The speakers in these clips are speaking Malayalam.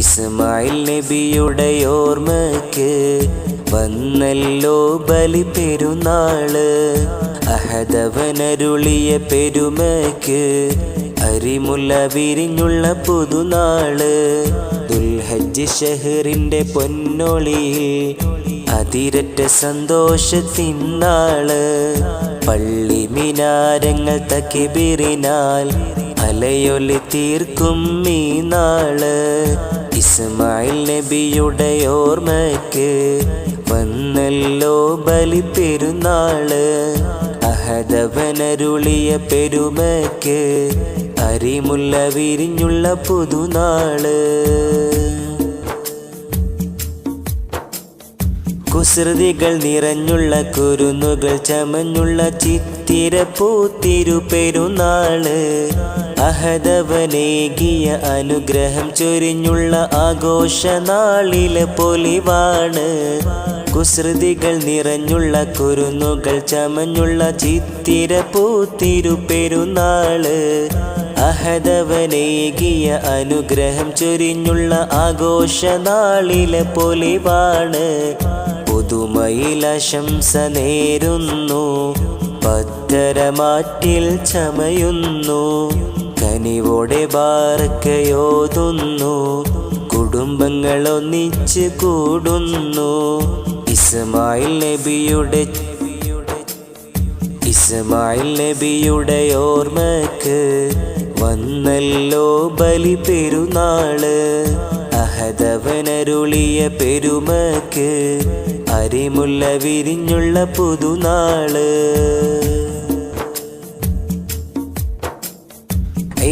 ഇസ്മായിൽ നബിയുടെ ഓർമ്മക്ക് വന്നല്ലോ ബലി പെരുന്നാള്. അഹദവനരുളിയ പെരുമയ്ക്ക് അരിമുല്ല വിരിഞ്ഞുള്ള പുതുനാള്. ദുൽഹജ്ജ് ഷഹറിന്റെ പൊന്നൊളിയിൽ അതിരറ്റ സന്തോഷത്തിനാള്. പള്ളി മിനാരങ്ങൾ തക്ബീറിനാൽ അലയൊലി തീർക്കും ഈ നാള്. ഇസ്മായിൽ നബിയുടെ ഓർമ്മയ്ക്ക് വന്നല്ലോ ബലി പെരുന്നാള്. അഹദവനരുളിയ പെരുമയ്ക്ക് അരിമുല്ല വിരിഞ്ഞുള്ള പുതുനാള്. കുസൃതികൾ നിറഞ്ഞുള്ള കുരുന്നുകൾ ചമഞ്ഞുള്ള ചിത്തിര പൂത്തിരു പെരുന്നാള്. അഹദവനേകിയ അനുഗ്രഹം ചൊരിഞ്ഞുള്ള ആഘോഷനാളിലെ പൊലിവാണ്. കുസൃതികൾ നിറഞ്ഞുള്ള കുരുന്നുകൾ ചമഞ്ഞുള്ള ചിത്തിര പൂത്തിരു പെരുന്നാള്. അഹദവനേകിയ അനുഗ്രഹം ചൊരിഞ്ഞുള്ള ആഘോഷനാളിലെ പൊലിവാണ്. പുതുമയിലാശംസ നേരുന്നു, പത്തരമാറ്റിൽ ചമയുന്നു. കനിവോടെ ബാറക്കയോതുന്നു, കുടുംബങ്ങൾ ഒന്നിച്ച് കൂടുന്നു. ഇസ്മായിൽ നബിയുടെ ഓർമ്മക്ക് വന്നല്ലോ ബലി പെരുന്നാള്. അഹദവനരുളിയ പെരുമക്ക് അരിമുല്ല വിരിഞ്ഞുള്ള പുതുനാള്.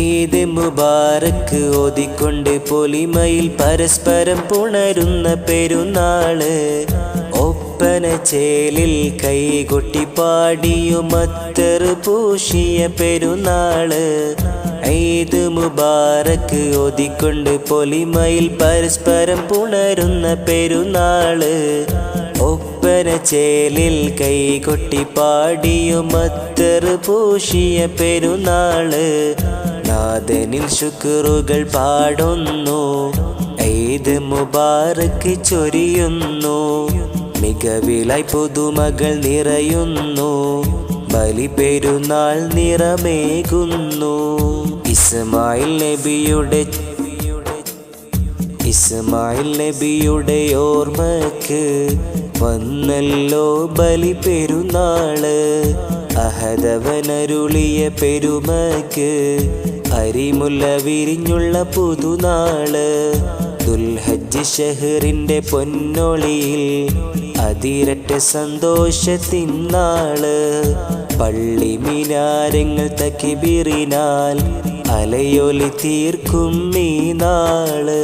ഈദ് മുബാറക്ക് ഓതിക്കൊണ്ട് പൊലിമയിൽ പരസ്പരം പുണരുന്ന പെരുന്നാള്. ഒപ്പന ചേലിൽ കൈകൊട്ടി പാടിയുമത്തർ പൂശിയ പെരുന്നാള്. ഈദ് മുബാറക്ക് ഓതിക്കൊണ്ട് പൊലിമയിൽ പരസ്പരം പുണരുന്ന പെരുന്നാള്. ഒപ്പന ചേലിൽ കൈകൊട്ടി പാടിയുമത്തർ പൂശിയ പെരുന്നാള്. നാദനിൽ ശുക്റുകൾ പാടുന്നു, ഈദ് മുബാറക്ക് ചൊരിയുന്നു. മികവിലായി പുതുമകൾ നിറയുന്നു, ബലി പെരുന്നാൾ നിറമേകുന്നു. ഇസ്മായിൽ നബിയുടെ ഓർമ്മക്ക് വന്നല്ലോ ബലി പെരുന്നാള്. അഹദവനരുളിയ പെരുമക്ക് അരിമുല്ല വിരിഞ്ഞുള്ള പുതുനാള്. ദുൽഹജ്ജ് ഷഹറിന്റെ പൊന്നൊളിയിൽ അതിരറ്റ സന്തോഷത്തിനാള്. പള്ളി മിനാരങ്ങൾ തക്ബീറിനാൽ അലയൊലി തീർക്കും ഈ നാള്.